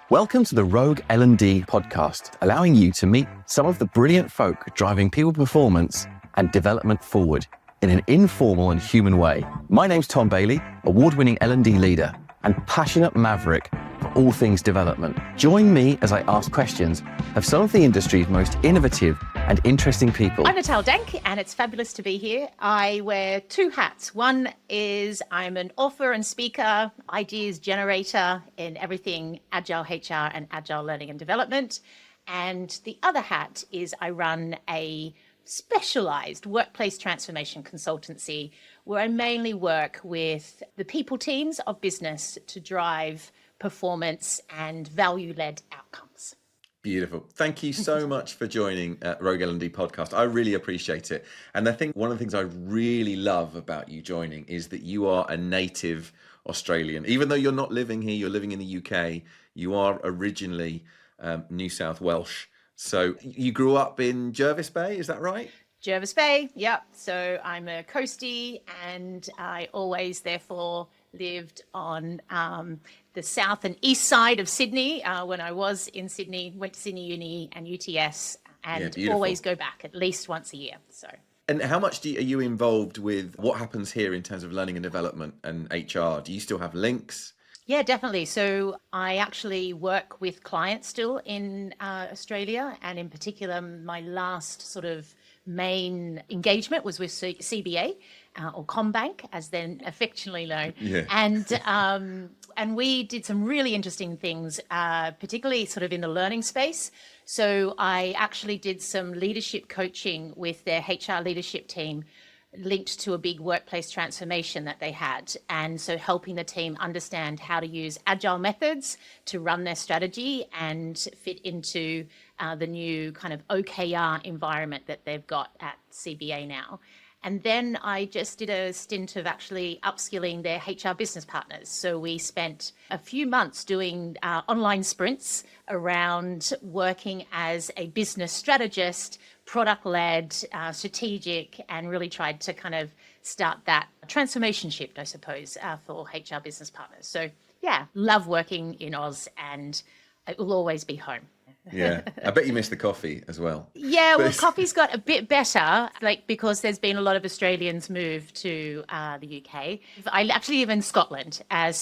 Welcome to the Rogue L&D podcast, allowing you to meet some of the brilliant folk driving people performance and development forward in an informal and human way. My name's Tom Bailey, award-winning L&D leader and passionate maverick for all things development. Join me as I ask questions of some of the industry's most innovative and interesting people. I'm Natal Dank, and it's fabulous to be here. I wear two hats. One is I'm an author and speaker, ideas generator in everything Agile HR and Agile Learning and Development. And the other hat is I run a specialized workplace transformation consultancy where I mainly work with the people teams of business to drive performance and value-led outcomes. Beautiful. Thank you so much for joining Rogue L&D podcast. I really appreciate it. And I think one of the things I really love about you joining is that you are a native Australian. Even though you're not living here, you're living in the UK, you are originally New South Welsh. So you grew up in Jervis Bay, is that right? Jervis Bay, yep. So I'm a coastie, and I always, therefore, lived on the south and east side of Sydney when I was in Sydney, went to Sydney Uni and UTS, and always go back at least once a year. So. And how much are you involved with what happens here in terms of learning and development and HR? Do you still have links? Yeah, definitely. So I actually work with clients still in Australia, and in particular, my last sort of main engagement was with CBA or CommBank, as then affectionately known. Yeah. And we did some really interesting things, particularly sort of in the learning space. So I actually did some leadership coaching with their HR leadership team, linked to a big workplace transformation that they had. And so helping the team understand how to use agile methods to run their strategy and fit into the new kind of OKR environment that they've got at CBA now. And then I just did a stint of actually upskilling their HR business partners. So we spent a few months doing online sprints around working as a business strategist, product-led, strategic, and really tried to kind of start that transformation shift, I suppose, for HR business partners. So yeah, love working in Oz, and it will always be home. Yeah, I bet you missed the coffee as well. Yeah, well, coffee's got a bit better, because there's been a lot of Australians move to the UK. I actually live in Scotland, and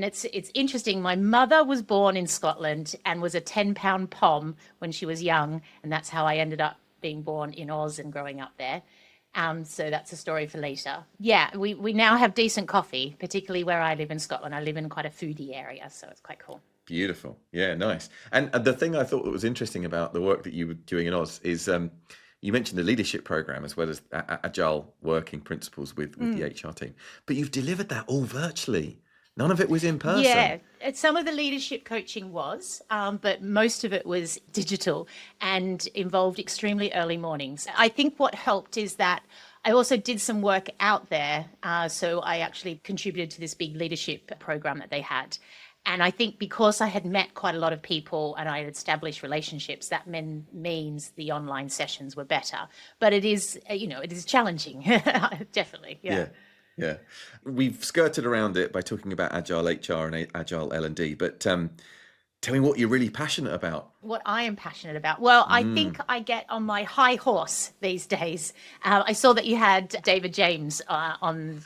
it's interesting. My mother was born in Scotland and was a 10-pound pom when she was young, and that's how I ended up being born in Oz and growing up there. So that's a story for later. Yeah, we now have decent coffee, particularly where I live in Scotland. I live in quite a foodie area, so it's quite cool. Beautiful. Yeah, nice. And the thing I thought that was interesting about the work that you were doing in Oz is you mentioned the leadership program as well as agile working principles with the HR team. But you've delivered that all virtually. None of it was in person. Yeah, some of the leadership coaching was, but most of it was digital and involved extremely early mornings. I think what helped is that I also did some work out there. So I actually contributed to this big leadership program that they had. And I think because I had met quite a lot of people and I had established relationships, that means the online sessions were better. But it is, it is challenging, definitely. Yeah. We've skirted around it by talking about Agile HR and Agile L&D, but tell me what you're really passionate about. What I am passionate about? Well, I think I get on my high horse these days. I saw that you had David James on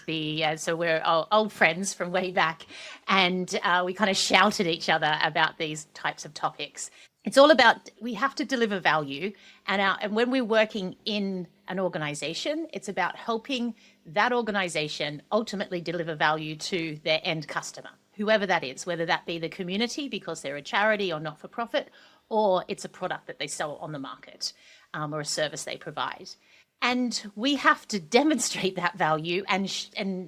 so we're old friends from way back, and we kind of shouted at each other about these types of topics. It's all about, we have to deliver value, and when we're working in an organization, it's about helping that organization ultimately deliver value to their end customer, whoever that is, whether that be the community because they're a charity or not-for-profit, or it's a product that they sell on the market or a service they provide. And we have to demonstrate that value and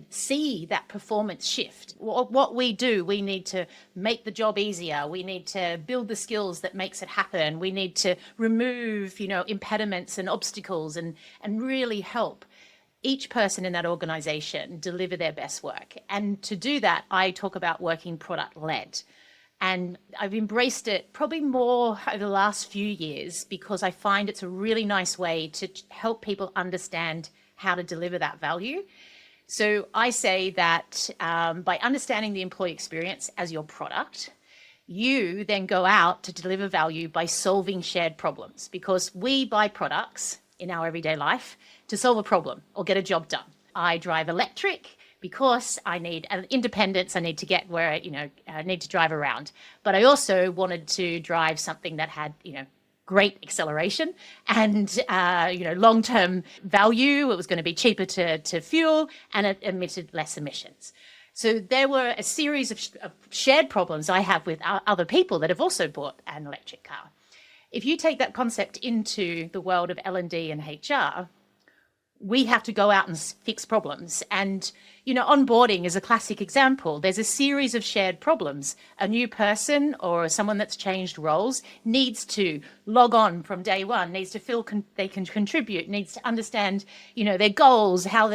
see that performance shift. What we do, we need to make the job easier. We need to build the skills that makes it happen. We need to remove, impediments and obstacles and really help each person in that organization deliver their best work. And to do that, I talk about working product-led. And I've embraced it probably more over the last few years because I find it's a really nice way to help people understand how to deliver that value. So I say that by understanding the employee experience as your product, You then go out to deliver value by solving shared problems, because we buy products in our everyday life to solve a problem or get a job done. I drive electric because I need independence. I need to get where, I need to drive around. But I also wanted to drive something that had, great acceleration and, long-term value. It was going to be cheaper to fuel, and it emitted less emissions. So there were a series of shared problems I have with other people that have also bought an electric car. If you take that concept into the world of L&D and HR, we have to go out and fix problems. And, onboarding is a classic example. There's a series of shared problems. A new person or someone that's changed roles needs to log on from day one, needs to feel they can contribute, needs to understand, their goals, how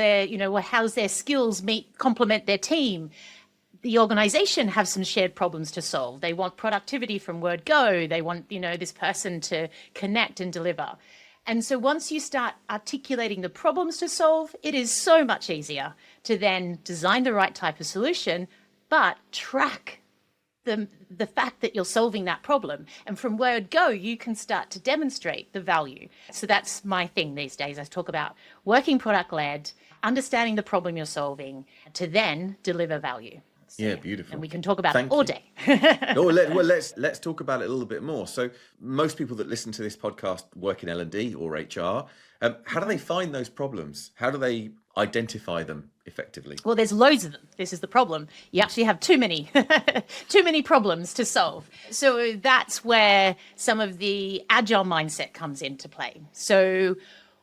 how's their skills complement their team. The organization have some shared problems to solve. They want productivity from word go. They want, this person to connect and deliver. And so once you start articulating the problems to solve, it is so much easier to then design the right type of solution, but track the fact that you're solving that problem. And from word go, you can start to demonstrate the value. So that's my thing these days. I talk about working product-led, understanding the problem you're solving to then deliver value. So, yeah, beautiful. And we can talk about it all day. Let's talk about it a little bit more. So most people that listen to this podcast work in L&D or HR. How do they find those problems? How do they identify them effectively? Well, there's loads of them. This is the problem. You actually have too many problems to solve. So that's where some of the agile mindset comes into play. So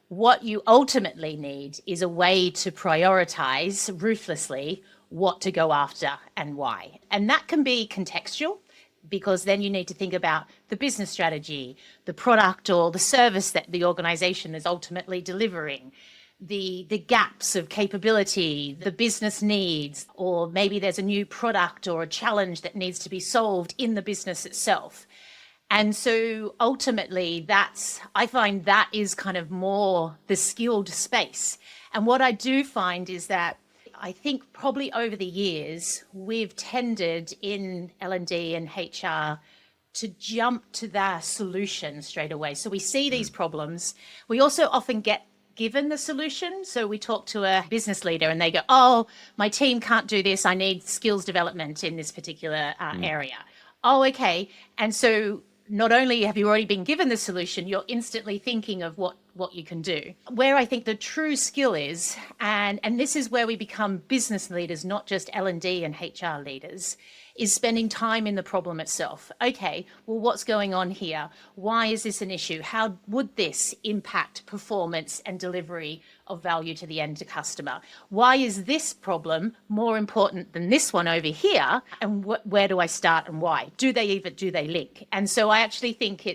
what you ultimately need is a way to prioritize ruthlessly what to go after and why. And that can be contextual, because then you need to think about the business strategy, the product or the service that the organization is ultimately delivering, the gaps of capability, the business needs, or maybe there's a new product or a challenge that needs to be solved in the business itself. And so ultimately I find that is kind of more the skilled space. And what I do find is that I think probably over the years, we've tended in L&D and HR to jump to the solution straight away. So we see these problems. We also often get given the solution. So we talk to a business leader and they go, oh, my team can't do this. I need skills development in this particular area. Oh, okay. And so not only have you already been given the solution, you're instantly thinking of what you can do. Where I think the true skill is, and this is where we become business leaders, not just L&D and HR leaders, is spending time in the problem itself. Okay, well, what's going on here? Why is this an issue? How would this impact performance and delivery of value to the end customer? Why is this problem more important than this one over here? And where do I start and why? Do they link? And so I actually think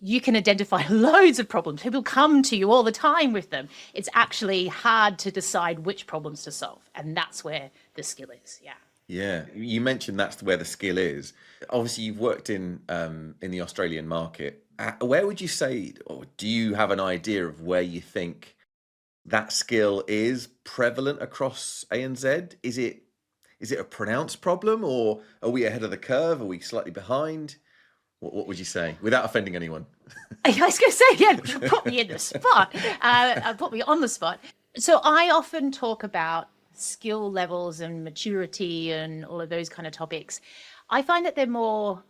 you can identify loads of problems. People come to you all the time with them. It's actually hard to decide which problems to solve. And that's where the skill is. Yeah. Yeah, you mentioned that's where the skill is. Obviously, you've worked in the Australian market. Where would you say, or do you have an idea of where you think that skill is prevalent across ANZ? Is it a pronounced problem, or are we ahead of the curve? Are we slightly behind? What would you say, without offending anyone? I was going to say, yeah, put me in the spot. Put me on the spot. So I often talk about skill levels and maturity and all of those kind of topics. I find that they're more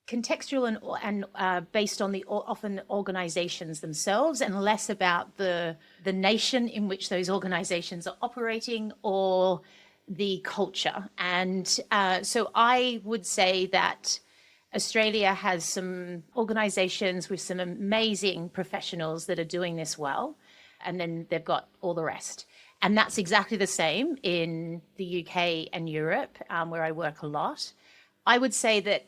contextual and based on the often organizations themselves, and less about the nation in which those organizations are operating or the culture. And so I would say that Australia has some organizations with some amazing professionals that are doing this well, and then they've got all the rest. And that's exactly the same in the UK and Europe, where I work a lot. I would say that,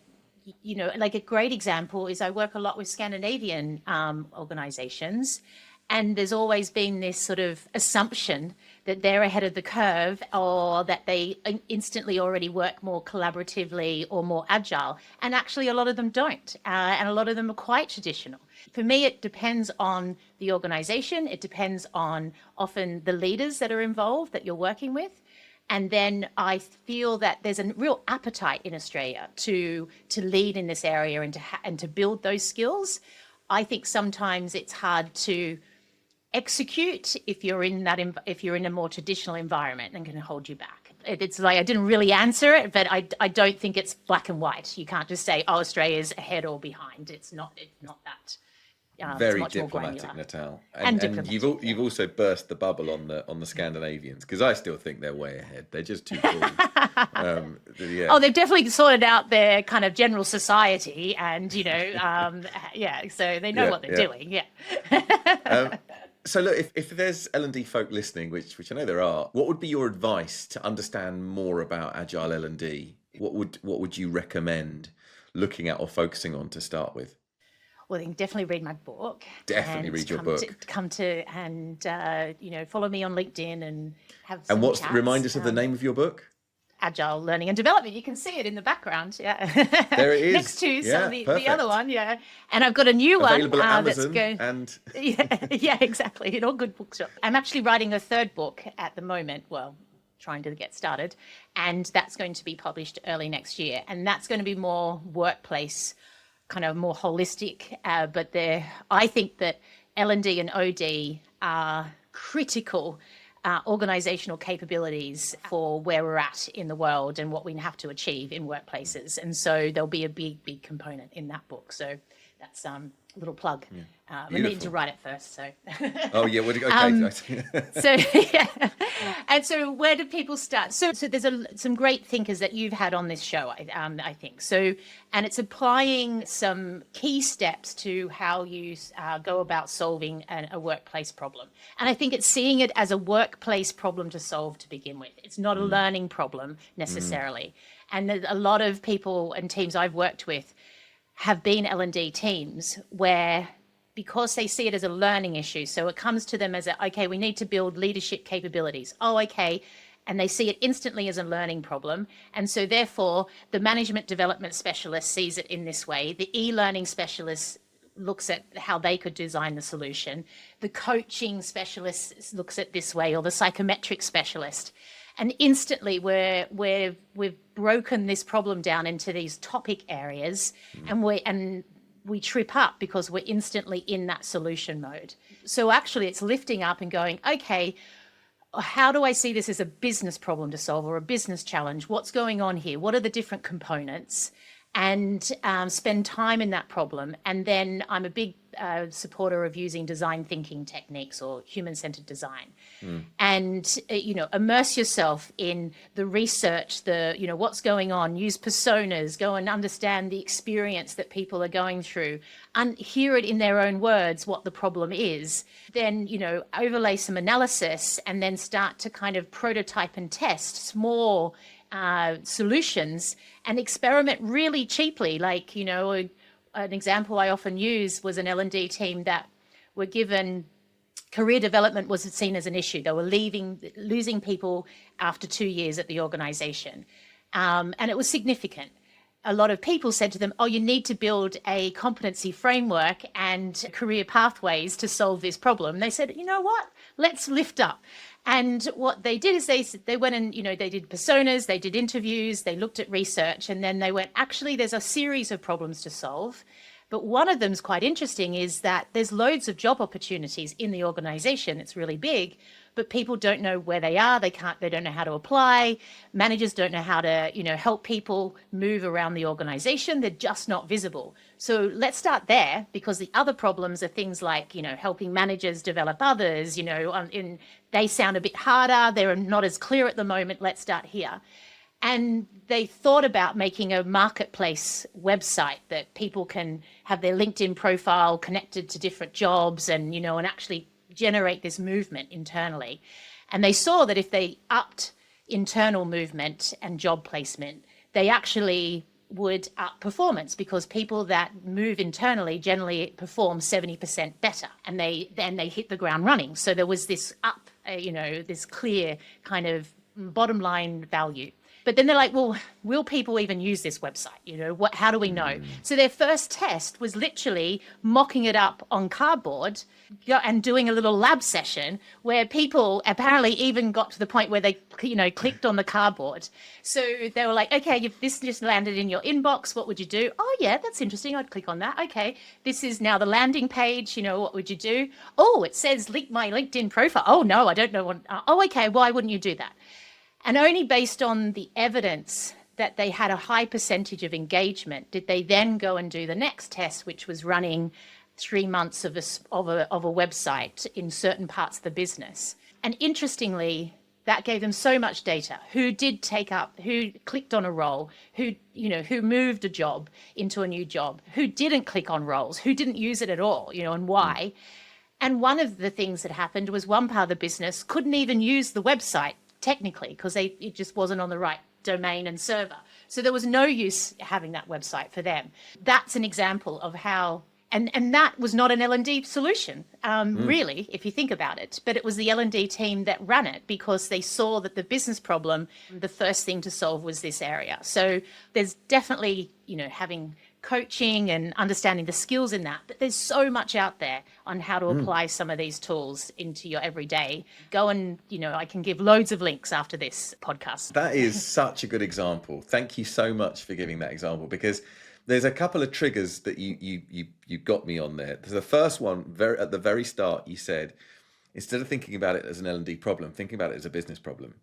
like a great example is I work a lot with Scandinavian organizations. And there's always been this sort of assumption that they're ahead of the curve, or that they instantly already work more collaboratively or more agile. And actually, a lot of them don't. And a lot of them are quite traditional. For me, it depends on the organization. It depends on often the leaders that are involved that you're working with. And then I feel that there's a real appetite in Australia to lead in this area and to build those skills. I think sometimes it's hard to execute if you're in a more traditional environment, and can hold you back. It's like, I didn't really answer it, but I don't think it's black and white. You can't just say, oh, Australia's ahead or behind. It's not that. Very it's much diplomatic, more Natal. And diplomatic, you've also burst the bubble on the Scandinavians, because I still think they're way ahead. They're just too cool. Yeah. Oh, they've definitely sorted out their kind of general society, and so they know what they're doing. Yeah. So look, if there's L&D folk listening, which I know there are, what would be your advice to understand more about Agile L&D? What would you recommend looking at or focusing on to start with? Well, you can definitely read my book. Definitely read your book. Follow me on LinkedIn and have And some what's chats. remind us of the name of your book? Agile Learning and Development. You can see it in the background. Yeah. There it is. Next to some of the other one. Yeah. And I've got a new Available one. at Amazon and... Yeah, exactly. In all good bookshops. I'm actually writing a third book at the moment. Well, trying to get started. And that's going to be published early next year. And that's going to be more workplace, kind of more holistic. But I think that L&D and OD are critical organizational capabilities for where we're at in the world and what we have to achieve in workplaces. And so there'll be a big component in that book. So that's a little plug. I need to write it first. So. Oh yeah. Okay. So yeah. And so where do people start? So there's some great thinkers that you've had on this show, I think. So, and it's applying some key steps to how you go about solving a workplace problem. And I think it's seeing it as a workplace problem to solve to begin with. It's not a learning problem necessarily. And there's a lot of people and teams I've worked with have been L&D teams where, because they see it as a learning issue, so it comes to them as okay, we need to build leadership capabilities. Oh, okay. And they see it instantly as a learning problem. And so therefore, the management development specialist sees it in this way. The e-learning specialist looks at how they could design the solution. The coaching specialist looks at this way, or the psychometric specialist. And instantly we've broken this problem down into these topic areas, and we trip up because we're instantly in that solution mode. So actually it's lifting up and going, okay, how do I see this as a business problem to solve, or a business challenge? What's going on here? What are the different components? And spend time in that problem. And then I'm a big supporter of using design thinking techniques, or human-centered design. And, immerse yourself in the research, what's going on, use personas, go and understand the experience that people are going through, and hear it in their own words, what the problem is. Then, overlay some analysis, and then start to kind of prototype and test small solutions, and experiment really cheaply. Like, an example I often use was an L&D team that were given career development was seen as an issue. They were losing people after 2 years at the organization. And it was significant. A lot of people said to them, oh, you need to build a competency framework and career pathways to solve this problem. They said, you know what, let's lift up. And what they did is they went and, they did personas, they did interviews, they looked at research, and then they went, actually, there's a series of problems to solve. But one of them's quite interesting, is that there's loads of job opportunities in the organization. It's really big, but people don't know where they are. They don't know how to apply. Managers don't know how to, help people move around the organization. They're just not visible. So let's start there, because the other problems are things like, helping managers develop others, they sound a bit harder. They're not as clear at the moment. Let's start here. And they thought about making a marketplace website that people can have their LinkedIn profile connected to different jobs, and, and actually generate this movement internally. And they saw that if they upped internal movement and job placement, they actually would up performance, because people that move internally generally perform 70% better, and they hit the ground running. So there was this this clear kind of bottom line value. But then they're like, well, will people even use this website? How do we know? So their first test was literally mocking it up on cardboard and doing a little lab session where people apparently even got to the point where they, clicked on the cardboard. So they were like, okay, if this just landed in your inbox, what would you do? Oh, yeah, that's interesting. I'd click on that. Okay, this is now the landing page. What would you do? Oh, it says link my LinkedIn profile. Oh, no, I don't know what. Oh, okay, why wouldn't you do that? And only based on the evidence that they had a high percentage of engagement did they then go and do the next test, which was running 3 months of a website in certain parts of the business. And interestingly, that gave them so much data. Who clicked on a role, who moved a job into a new job, who didn't click on roles, who didn't use it at all, and why. And one of the things that happened was one part of the business couldn't even use the website technically because it just wasn't on the right domain and server. So there was no use having that website for them. That's an example of how, and that was not an L&D solution, really, if you think about it. But it was the L&D team that ran it because they saw that the business problem, the first thing to solve was this area. So there's definitely, having coaching and understanding the skills in that, but there's so much out there on how to apply some of these tools into your everyday. Go and, I can give loads of links after this podcast. That is such a good example. Thank you so much for giving that example, because there's a couple of triggers that you got me on there. The first one, at the very start, you said, instead of thinking about it as an L&D problem, thinking about it as a business problem.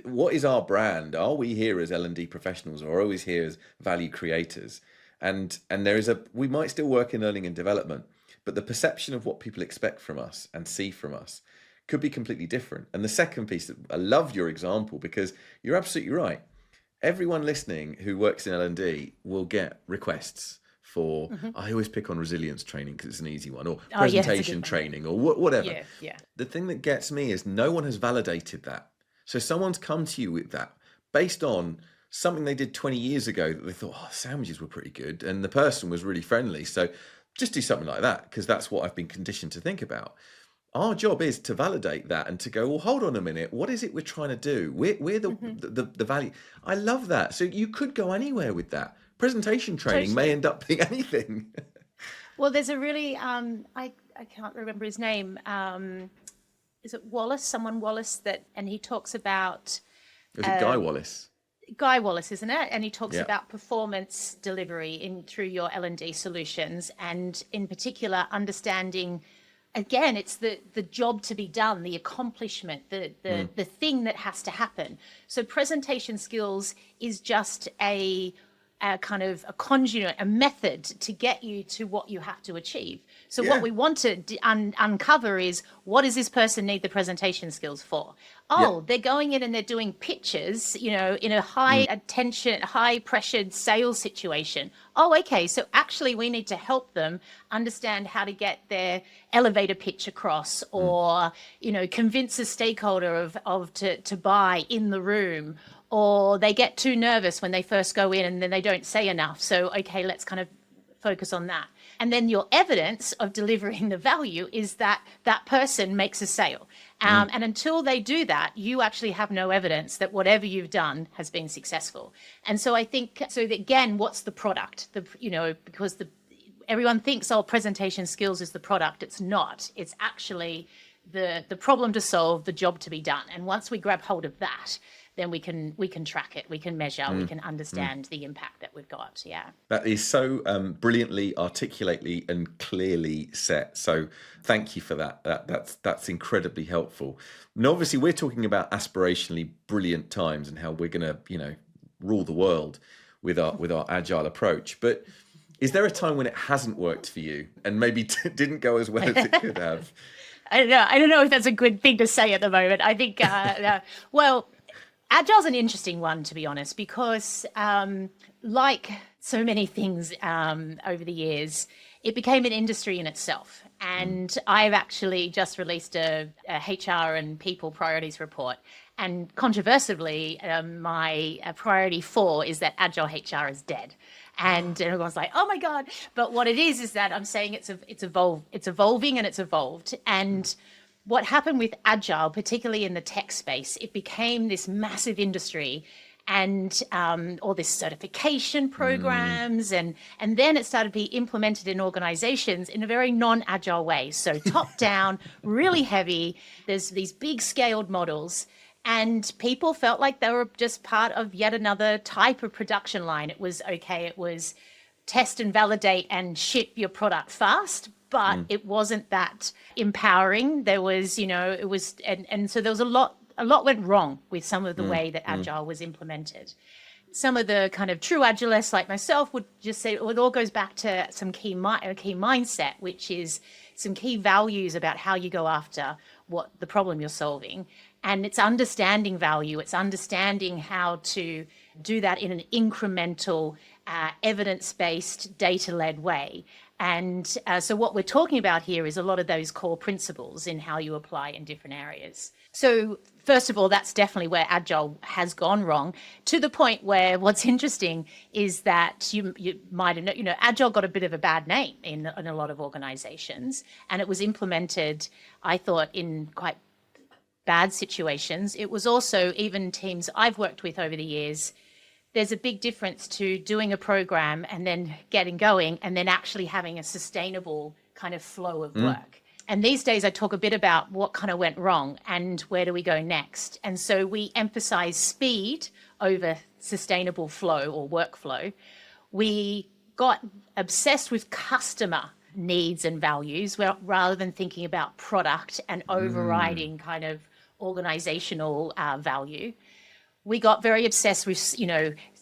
What is our brand? Are we here as L&D professionals, or are we here as value creators? And we might still work in learning and development, but the perception of what people expect from us and see from us could be completely different. And the second piece, I love your example, because you're absolutely right. Everyone listening who works in L&D will get requests for, I always pick on resilience training because it's an easy one, or presentation training, or whatever. Yeah. The thing that gets me is no one has validated that. So someone's come to you with that based on something they did 20 years ago that they thought, sandwiches were pretty good and the person was really friendly. So just do something like that, because that's what I've been conditioned to think about. Our job is to validate that and to go, well, hold on a minute. What is it we're trying to do? We're the value. I love that. So you could go anywhere with that. Presentation training may end up being anything. Well, there's a really, I can't remember his name. Is it Wallace? Someone Wallace and he talks about. Was it Guy Wallace? Guy Wallace, isn't it? And he talks about performance delivery through your L&D solutions, and in particular, understanding, again, it's the job to be done, the accomplishment, the thing that has to happen. So presentation skills is just a kind of a conduit, a method to get you to what you have to achieve. So what we want to uncover is, what does this person need the presentation skills for? They're going in and they're doing pitches, in a high attention, high pressured sales situation. Okay. So actually we need to help them understand how to get their elevator pitch across, or, convince a stakeholder to buy in the room, or they get too nervous when they first go in and then they don't say enough. So, okay, let's kind of focus on that. And then your evidence of delivering the value is that that person makes a sale. And until they do that, you actually have no evidence that whatever you've done has been successful. And so I think, again, what's the product? Because everyone thinks, presentation skills is the product. It's not. It's actually the problem to solve, the job to be done. And once we grab hold of that, then we can track it, we can measure, we can understand the impact that we've got. Yeah. That is so brilliantly, articulately and clearly set. So thank you for that. That's incredibly helpful. And obviously we're talking about aspirationally brilliant times and how we're going to, rule the world with our agile approach. But is there a time when it hasn't worked for you and maybe didn't go as well as it could have? I don't know if that's a good thing to say at the moment. I think, well, Agile's an interesting one, to be honest, because like so many things over the years, it became an industry in itself. And I've actually just released a HR and people priorities report. And controversially, my priority 4 is that Agile HR is dead. And everyone's like, oh my God. But what it is that I'm saying it's evolving and it's evolved. And what happened with Agile, particularly in the tech space, it became this massive industry. and all this certification programs, and then it started to be implemented in organizations in a very non-agile way. So top down, really heavy. There's these big scaled models, and people felt like they were just part of yet another type of production line. It was okay. It was test and validate and ship your product fast, but it wasn't that empowering. There was, it was, and so there was a lot went wrong with some of the way that Agile was implemented. Some of the kind of true Agilists like myself would just say, well, it all goes back to some key mindset, which is some key values about how you go after what the problem you're solving. And it's understanding value. It's understanding how to do that in an incremental, evidence-based, data-led way. And so what we're talking about here is a lot of those core principles in how you apply in different areas. So first of all, that's definitely where Agile has gone wrong, to the point where what's interesting is that you might have known, Agile got a bit of a bad name in a lot of organizations, and it was implemented, I thought, in quite bad situations. It was also, even teams I've worked with over the years, there's a big difference to doing a program and then getting going and then actually having a sustainable kind of flow of work. And these days I talk a bit about what kind of went wrong and where do we go next. And so we emphasize speed over sustainable flow or workflow. We got obsessed with customer needs and values rather than thinking about product and overriding kind of organizational value. We got very obsessed with,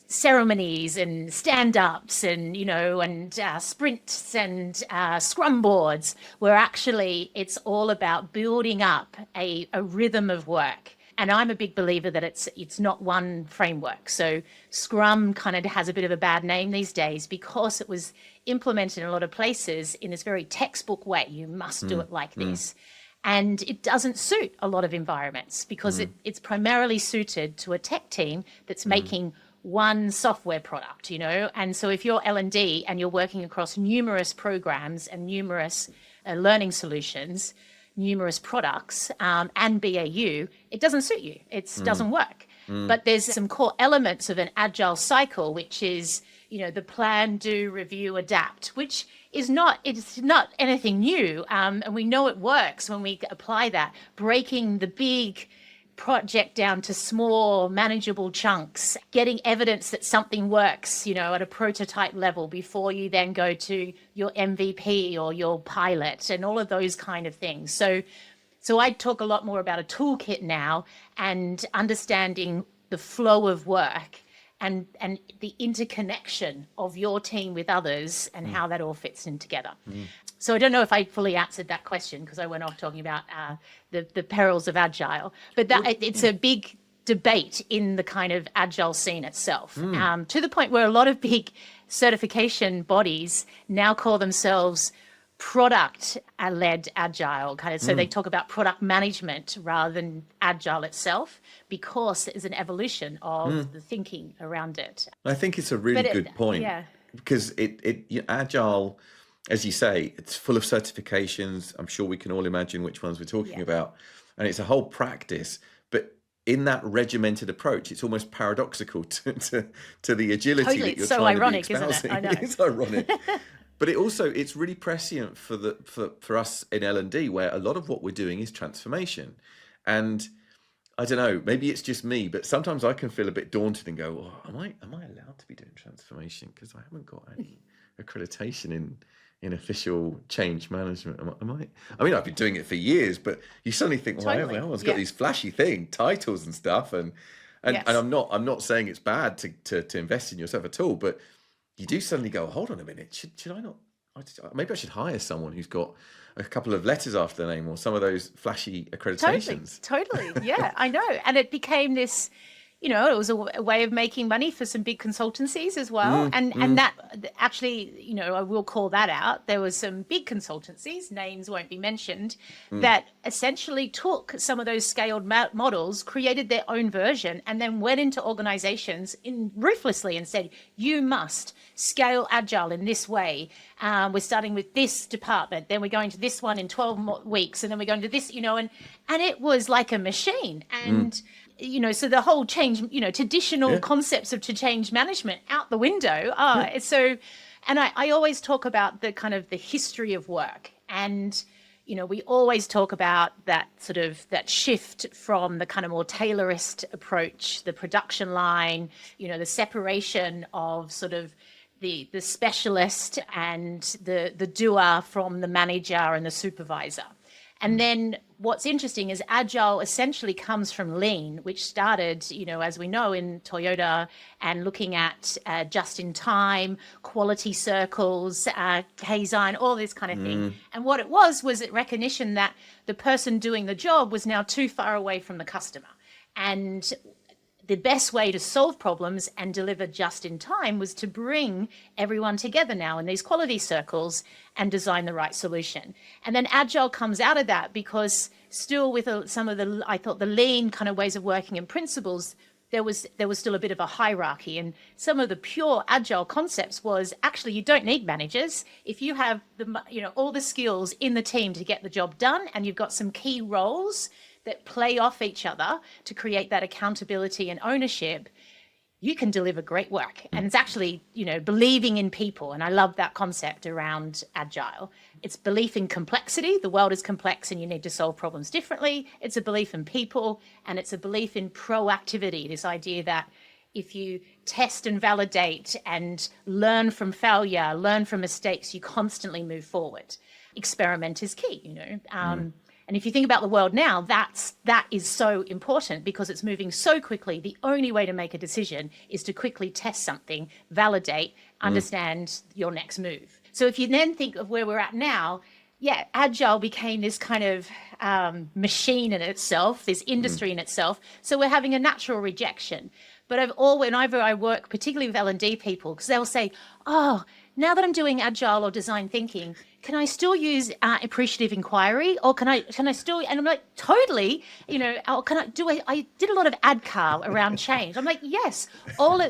ceremonies and stand-ups and, sprints and scrum boards, where actually it's all about building up a rhythm of work. And I'm a big believer that it's not one framework. So Scrum kind of has a bit of a bad name these days because it was implemented in a lot of places in this very textbook way. You must do it like this. And it doesn't suit a lot of environments because it's primarily suited to a tech team that's making one software product, And so if you're L&D and you're working across numerous programs and numerous learning solutions, numerous products and BAU, it doesn't suit you. It doesn't work. But there's some core elements of an agile cycle, which is, the plan, do, review, adapt, which it's not anything new. And we know it works when we apply that, breaking the big project down to small, manageable chunks, getting evidence that something works, at a prototype level before you then go to your MVP or your pilot and all of those kind of things. So I talk a lot more about a toolkit now and understanding the flow of work and the interconnection of your team with others and how that all fits in together. So I don't know if I fully answered that question because I went off talking about the perils of Agile, but it's a big debate in the kind of Agile scene itself, to the point where a lot of big certification bodies now call themselves product-led Agile, so they talk about product management rather than Agile itself, because there's an evolution of the thinking around it. I think it's a really good point, because Agile, as you say, it's full of certifications. I'm sure we can all imagine which ones we're talking about, and it's a whole practice. But in that regimented approach, it's almost paradoxical to the agility that you're trying to be espousing. Isn't it? I know. It's ironic. But it's really prescient for us in L&D, where a lot of what we're doing is transformation. And I don't know, maybe it's just me, but sometimes I can feel a bit daunted and go, oh, am I allowed to be doing transformation? Because I haven't got any accreditation in official change management. Am I? I mean, I've been doing it for years, but you suddenly think, well, everyone's got these flashy titles and stuff. And I'm not saying it's bad to invest in yourself at all, but you do suddenly go, hold on a minute, should I not? Maybe I should hire someone who's got a couple of letters after their name or some of those flashy accreditations. Totally. Yeah, I know. And it became this, it was a way of making money for some big consultancies as well. And that actually, I will call that out. There was some big consultancies, names won't be mentioned, that essentially took some of those scaled models, created their own version, and then went into organizations ruthlessly and said, you must scale Agile in this way. We're starting with this department, then we're going to this one in 12 weeks, and then we're going to this, and it was like a machine. And so the whole change, traditional concepts of to change management out the window. And I always talk about the kind of the history of work. And, we always talk about that sort of that shift from the kind of more Taylorist approach, the production line, the separation of sort of the specialist and the doer from the manager and the supervisor. And then what's interesting is Agile essentially comes from Lean, which started, as we know, in Toyota, and looking at just in time, quality circles, Kaizen, all this kind of thing. And what it was it recognition that the person doing the job was now too far away from the customer. And the best way to solve problems and deliver just in time was to bring everyone together now in these quality circles and design the right solution. And then Agile comes out of that because still with some of I thought the Lean kind of ways of working and principles, there was still a bit of a hierarchy. And some of the pure Agile concepts was actually you don't need managers. If you have all the skills in the team to get the job done, and you've got some key roles that play off each other to create that accountability and ownership, you can deliver great work. And it's actually, believing in people. And I love that concept around Agile. It's belief in complexity. The world is complex and you need to solve problems differently. It's a belief in people, and it's a belief in proactivity. This idea that if you test and validate and learn from failure, learn from mistakes, you constantly move forward. Experiment is key, And if you think about the world now, that is so important because it's moving so quickly. The only way to make a decision is to quickly test something, validate, understand your next move. So if you then think of where we're at now, Agile became this kind of machine in itself, this industry in itself. So we're having a natural rejection. But whenever I work, particularly with L&D people, because they'll say, oh, now that I'm doing Agile or design thinking, can I still use appreciative inquiry, or can I still? And I'm like, totally. Or can I do? I did a lot of ADCAR around change. I'm like, yes.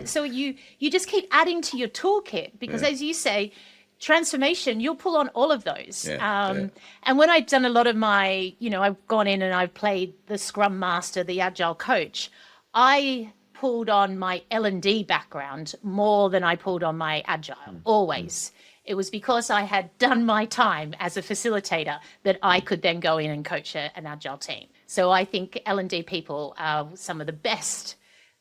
So you just keep adding to your toolkit because, as you say, transformation, you'll pull on all of those. And when I've done a lot of my, I've gone in and I've played the Scrum Master, the Agile coach, I pulled on my L&D background more than I pulled on my Agile, always. It was because I had done my time as a facilitator that I could then go in and coach an Agile team. So I think L&D people are some of the best,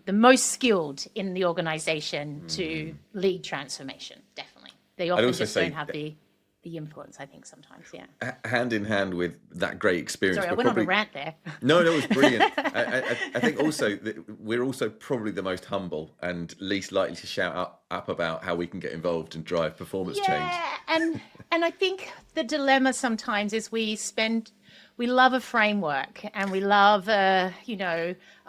the most skilled in the organization to lead transformation, definitely. They often just don't have the influence, I think, sometimes, hand in hand with that great experience. Sorry, I went on a rant there. No, it was brilliant. I think also that we're also probably the most humble and least likely to shout up about how we can get involved and drive performance change. and I think the dilemma sometimes is we love a framework and we love a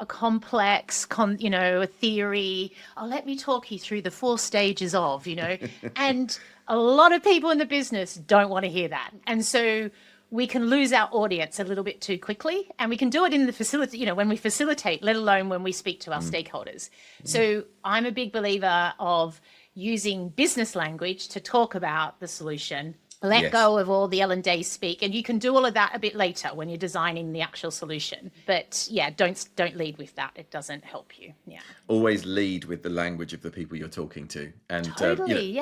complex, a theory. Oh, let me talk you through the 4 stages of, and a lot of people in the business don't want to hear that. And so we can lose our audience a little bit too quickly, and we can do it in the facility, when we facilitate, let alone when we speak to our stakeholders. So I'm a big believer of using business language to talk about the solution. Let go of all the L&D speak, and you can do all of that a bit later when you're designing the actual solution. But don't lead with that; it doesn't help you. Always lead with the language of the people you're talking to, and totally,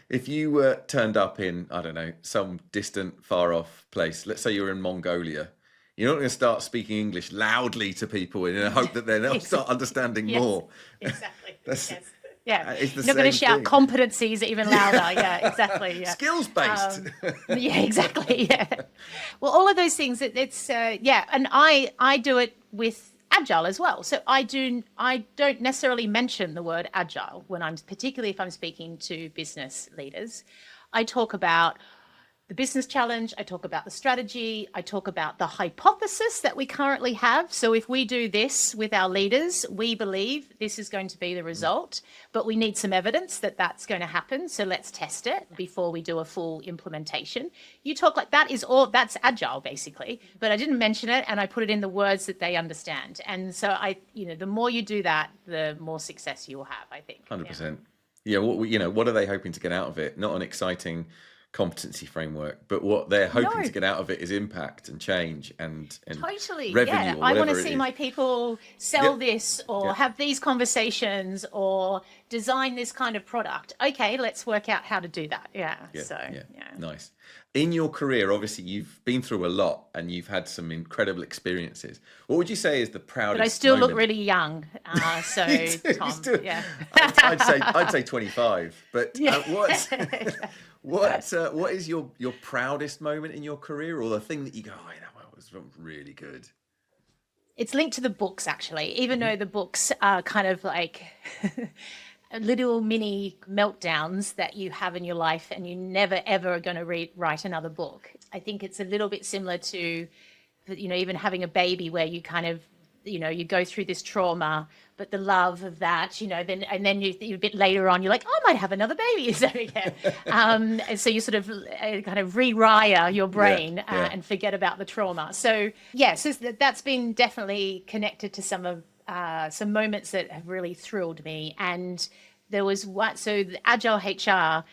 if you turned up in, I don't know, some distant, far off place, let's say you're in Mongolia, you're not going to start speaking English loudly to people in the hope that they'll start understanding more. Exactly. It's the You're not going to shout thing. competencies even louder. Exactly. Skills-based. Exactly. Well, all of those things, it's and I do it with Agile as well. So I don't necessarily mention the word Agile particularly if I'm speaking to business leaders. I talk about the business challenge, I talk about the strategy, I talk about the hypothesis that we currently have. So if we do this with our leaders, we believe this is going to be the result, but we need some evidence that that's going to happen. So let's test it before we do a full implementation. You talk like that that's Agile basically, but I didn't mention it and I put it in the words that they understand. And so the more you do that, the more success you will have, I think. 100%. What are they hoping to get out of it? Not an exciting competency framework, but what they're hoping No. to get out of it is impact and change and Totally. revenue Yeah. or I want whatever to it see is. my people sell Yep. this or Yep. have these conversations or design this kind of product. Okay, let's work out how to do that. Yeah. So, yeah. Nice. In your career, obviously, you've been through a lot and you've had some incredible experiences. What would you say is the proudest But I still moment? look really young. So, Tom, yeah. I'd say 25. But Yeah. what is your proudest moment in your career, or the thing that you go, oh, that was really good? It's linked to the books, actually, even though the books are kind of like little mini meltdowns that you have in your life and you never, ever are going to write another book. I think it's a little bit similar to, even having a baby where you kind of, you go through this trauma, but the love of that, then you a bit later on, you're like, oh, I might have another baby. So, yeah. And so you sort of kind of rewire your brain and forget about the trauma. So, so that's been definitely connected to some moments that have really thrilled me. And there was the Agile HR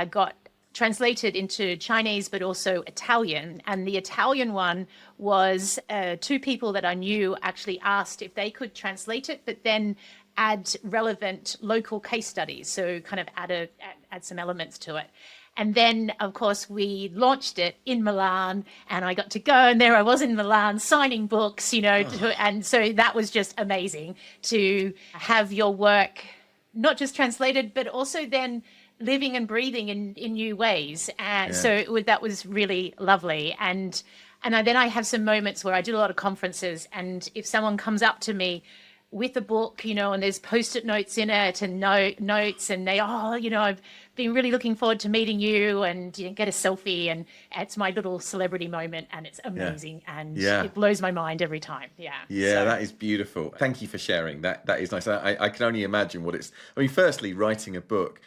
got translated into Chinese, but also Italian. And the Italian one was two people that I knew actually asked if they could translate it, but then add relevant local case studies. So kind of add some elements to it. And then, of course, we launched it in Milan, and I got to go, and there I was in Milan signing books, and so that was just amazing to have your work not just translated, but also then living and breathing in new ways. And so that was really lovely. And then I have some moments where I did a lot of conferences, and if someone comes up to me with a book, and there's post-it notes in it and notes, and they, I've been really looking forward to meeting you, and get a selfie, and it's my little celebrity moment, and it's amazing, and it blows my mind every time. That is beautiful. Thank you for sharing that. That is nice. I can only imagine what it's. I mean, firstly, writing a book.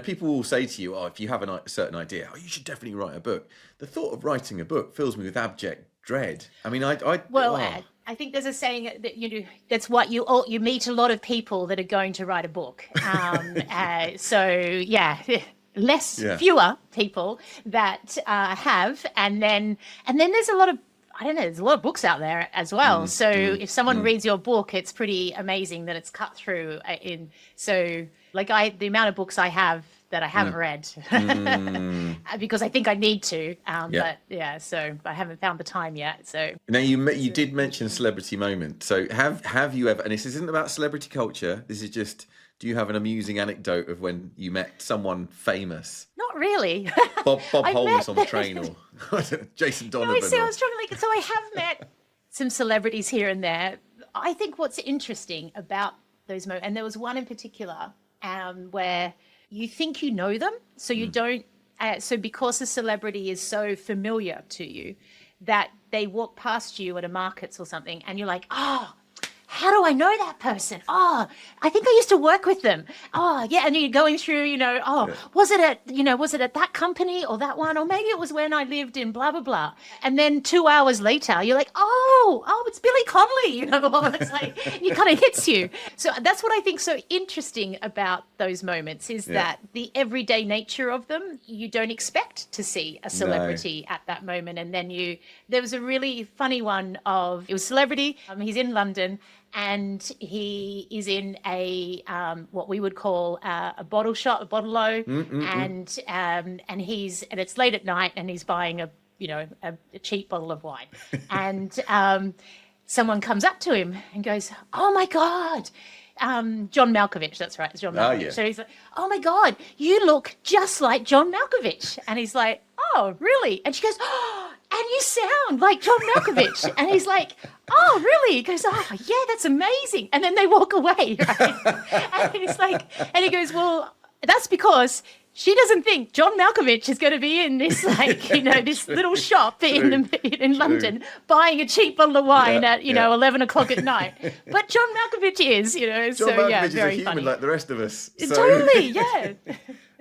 People will say to you, "Oh, if you have a certain idea, you should definitely write a book." The thought of writing a book fills me with abject dread. I mean, I think there's a saying that that's what you meet a lot of people that are going to write a book. Fewer people that have, and then there's a lot of, there's a lot of books out there as well. So if someone reads your book, it's pretty amazing that it's cut through the amount of books I have that I haven't read because I think I need to. So I haven't found the time yet. So now you did mention celebrity moment. So have you ever? And this isn't about celebrity culture. This is just. Do you have an amusing anecdote of when you met someone famous? Not really. Bob Holness on the train, or Jason Donovan. I was trying so I have met some celebrities here and there. I think what's interesting about those moments, and there was one in particular where you think you know them, so you don't. So because a celebrity is so familiar to you, that they walk past you at a markets or something, and you're like, oh. How do I know that person? Oh, I think I used to work with them. Oh, yeah. And you're going through, was it at that company or that one? Or maybe it was when I lived in blah, blah, blah. And then 2 hours later, you're like, oh, it's Billy Connolly. It's like, it kind of hits you. So that's what I think so interesting about those moments is that the everyday nature of them, you don't expect to see a celebrity at that moment. And then there was a really funny one it was celebrity. He's in London. And he is in a what we would call a bottle shop, a bottle-o, and it's late at night, and he's buying a cheap bottle of wine, and someone comes up to him and goes, "Oh my God." John Malkovich, that's right, it's John Malkovich. Yeah. So he's like, "Oh my God, you look just like John Malkovich," and he's like, "Oh, really?" And she goes, "Oh, and you sound like John Malkovich." And he's like, "Oh, really?" He goes, "Oh, yeah, that's amazing." And then they walk away, right? And he's like, and he goes, "Well, that's because she doesn't think John Malkovich is going to be in this, this little shop in London buying a cheap bottle of wine at 11 o'clock at night. But John Malkovich is, John Malkovich is a human like the rest of us. So. Totally, yeah."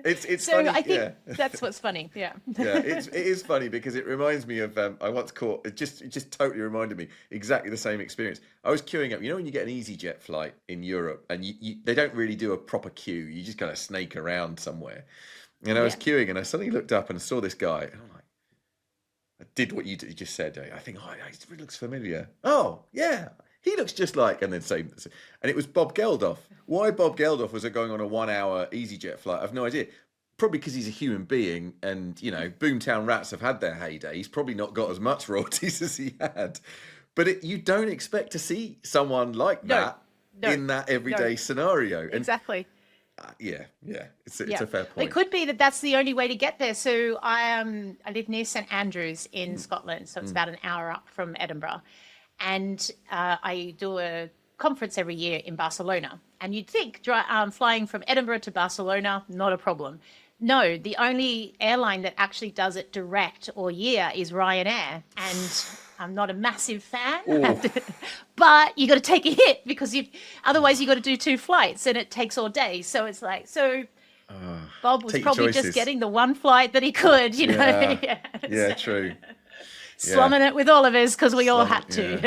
It's so funny. I think that's what's funny. Yeah. It is funny because it reminds me of I once caught it just totally reminded me exactly the same experience. I was queuing up. When you get an EasyJet flight in Europe and they don't really do a proper queue. You just kind of snake around somewhere. And I was queuing, and I suddenly looked up and saw this guy, and I'm like, I did what you just said. I think, oh, he looks familiar. Oh, yeah, he looks just like, and then same. And it was Bob Geldof. Why Bob Geldof was going on a 1 hour EasyJet flight, I've no idea. Probably because he's a human being, and, you know, Boomtown Rats have had their heyday. He's probably not got as much royalties as he had. But you don't expect to see someone like that in that everyday scenario. And, exactly. Yeah, it's a fair point. It could be that that's the only way to get there. So I live near St Andrews in Scotland, so it's about an hour up from Edinburgh, and I do a conference every year in Barcelona. And you'd think flying from Edinburgh to Barcelona, not a problem. No, the only airline that actually does it direct all year is Ryanair, and I'm not a massive fan, but you got to take a hit because otherwise you got to do 2 flights and it takes all day. So it's like, Bob was probably just getting the one flight that he could, you know. Yeah, true. Slumming it with Oliver's because we all had to.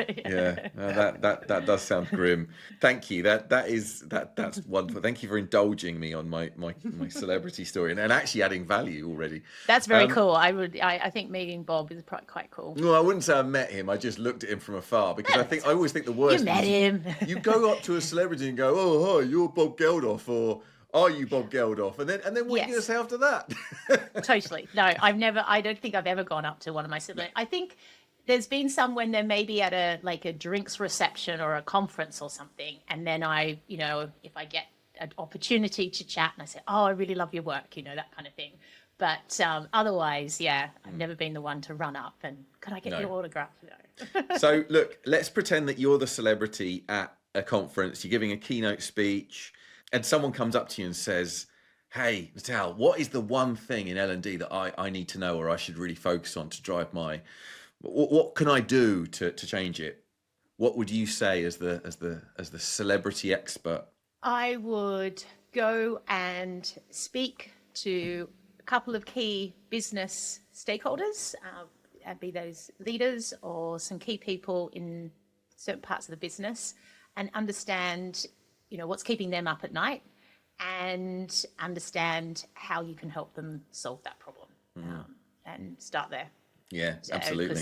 No, that does sound grim. Thank you. That's wonderful. Thank you for indulging me on my celebrity story and actually adding value already. That's very cool. I think meeting Bob is quite cool. Well, I wouldn't say I met him. I just looked at him from afar because I always think the worst. You met him. You go up to a celebrity and go, "Oh, hi, you're Bob Geldof," or "Are you Bob Geldof?" And then what are you going to say after that? Totally. No, I don't think I've ever gone up to one of my siblings. I think there's been some when they're maybe at a drinks reception or a conference or something. And then if I get an opportunity to chat and I say, "Oh, I really love your work," that kind of thing. But otherwise, I've never been the one to run up and, "Could I get your autograph?" No. So look, let's pretend that you're the celebrity at a conference. You're giving a keynote speech. And someone comes up to you and says, "Hey, Natal, what is the one thing in L&D that I need to know or I should really focus on to drive what can I do to change it?" What would you say as the celebrity expert? I would go and speak to a couple of key business stakeholders, be those leaders or some key people in certain parts of the business, and understand what's keeping them up at night, and understand how you can help them solve that problem, and start there. Yeah, absolutely.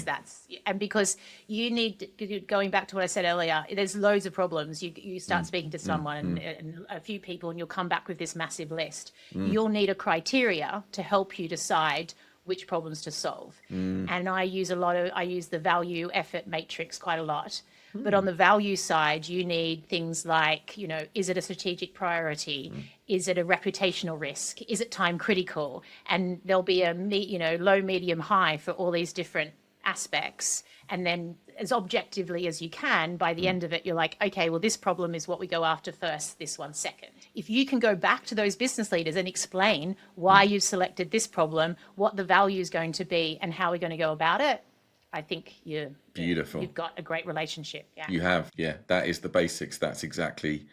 Because you need, going back to what I said earlier, there's loads of problems. You start speaking to someone and a few people, and you'll come back with this massive list. You'll need a criteria to help you decide which problems to solve. And I use the value effort matrix quite a lot. But on the value side, you need things like, is it a strategic priority? Is it a reputational risk? Is it time critical? And there'll be a low, medium, high for all these different aspects. And then as objectively as you can, by the end of it, you're like, okay, well, this problem is what we go after first, this one second. If you can go back to those business leaders and explain why you've selected this problem, what the value is going to be, and how we're going to go about it, I think beautiful. You've got a great relationship. Yeah, you have. Yeah, that is the basics. That's exactly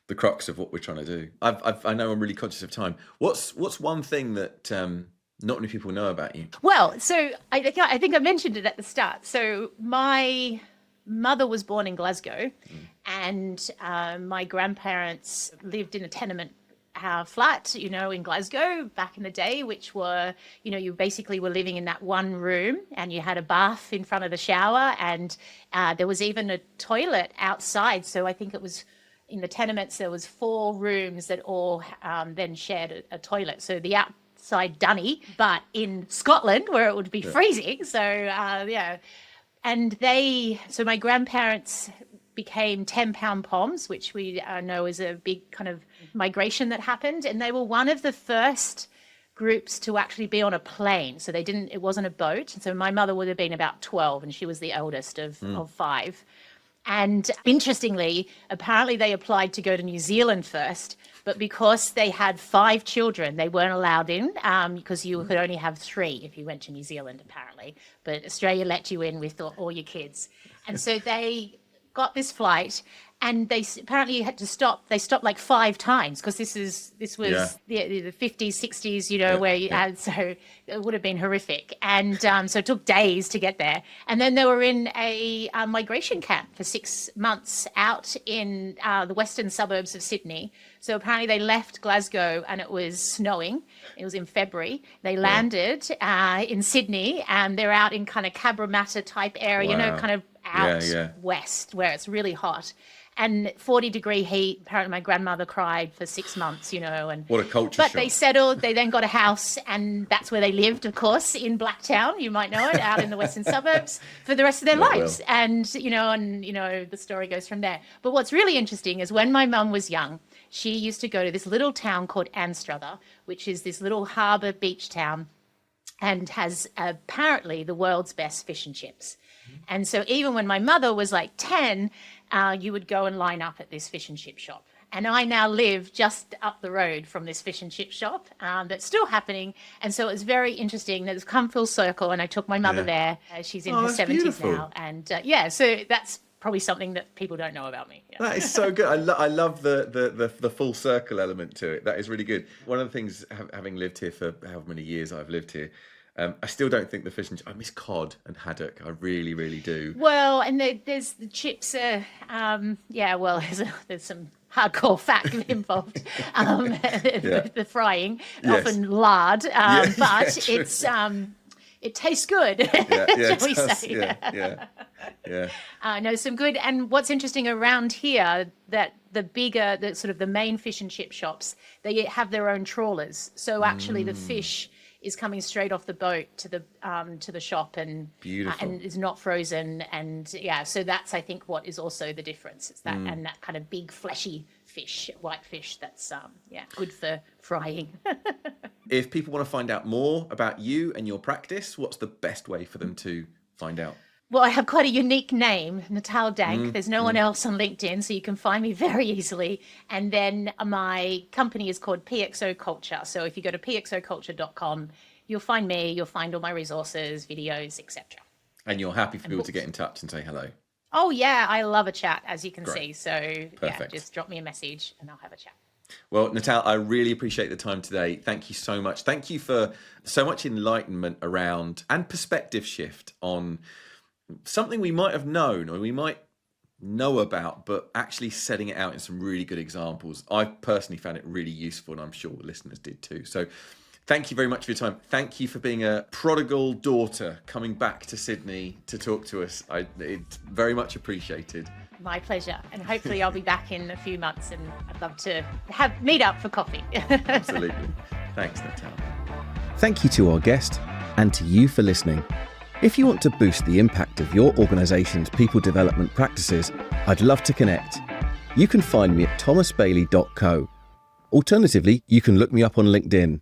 the crux of what we're trying to do. I know I'm really conscious of time. What's one thing that not many people know about you? Well, so I think I mentioned it at the start. So my mother was born in Glasgow, and my grandparents lived in a tenement flat, in Glasgow back in the day, which were, you basically were living in that one room, and you had a bath in front of the shower, and there was even a toilet outside. So I think it was in the tenements, there was 4 rooms that all then shared a toilet. So the outside dunny, but in Scotland where it would be freezing. So and so my grandparents became 10-pound poms, which we know is a big kind of migration that happened. And they were one of the first groups to actually be on a plane. So it wasn't a boat. And so my mother would have been about 12, and she was the eldest of 5. And interestingly, apparently they applied to go to New Zealand first, but because they had 5 children, they weren't allowed in, because you could only have 3 if you went to New Zealand, apparently. But Australia let you in with all your kids. And so they got this flight, and they apparently had to stop. They stopped like 5 times because this was the 50s, 60s, you know, where you had, so it would have been horrific. And so it took days to get there. And then they were in a migration camp for 6 months out in the western suburbs of Sydney. So apparently they left Glasgow and it was snowing. It was in February. They landed in Sydney, and they're out in kind of Cabramatta type area, you know, kind of out west where it's really hot. And 40-degree heat. Apparently my grandmother cried for 6 months, you know. And what a culture But shock. they settled. They then got a house, and that's where they lived, of course, in Blacktown. You might know it, out in the western suburbs for the rest of their lives. Well. And the story goes from there. But what's really interesting is when my mum was young, she used to go to this little town called Anstruther, which is this little harbour beach town, and has apparently the world's best fish and chips. And so even when my mother was like 10, you would go and line up at this fish and chip shop. And I now live just up the road from this fish and chip shop that's still happening. And so it was very interesting that it's come full circle, and I took my mother there. She's in her 70s beautiful. now. And so that's probably something that people don't know about me. Yeah. That is so good. I love the full circle element to it. That is really good. One of the things, having lived here for however many years I've lived here, I still don't think the fish and I miss cod and haddock. I really, really do. Well, and there's the chips. There's some hardcore fat involved. The frying, often lard, but it's it tastes good. Shall we say? No, some good. And what's interesting around here, that the sort of the main fish and chip shops, they have their own trawlers. So actually, the fish is coming straight off the boat to the shop, and is not frozen. And so that's, I think, what is also the difference. It's that and that kind of big fleshy fish, white fish, that's good for frying. If people want to find out more about you and your practice, what's the best way for them to find out? Well, I have quite a unique name, Natal Dank. There's no one else on LinkedIn, so you can find me very easily. And then my company is called PXO Culture. So if you go to pxoculture.com, you'll find me, you'll find all my resources, videos, etc. And you're happy for people to get in touch and say hello? Oh, yeah, I love a chat, as you can see. So Perfect. Just drop me a message and I'll have a chat. Well, Natal, I really appreciate the time today. Thank you so much. Thank you for so much enlightenment around and perspective shift on something we might have known or we might know about, but actually setting it out in some really good examples. I personally found it really useful, and I'm sure the listeners did too. So thank you very much for your time. Thank you for being a prodigal daughter coming back to Sydney to talk to us. It's very much appreciated. My pleasure. And hopefully I'll be back in a few months, and I'd love to meet up for coffee. Absolutely. Thanks, Natal. Thank you to our guest and to you for listening. If you want to boost the impact of your organisation's people development practices, I'd love to connect. You can find me at thomasbailey.co. Alternatively, you can look me up on LinkedIn.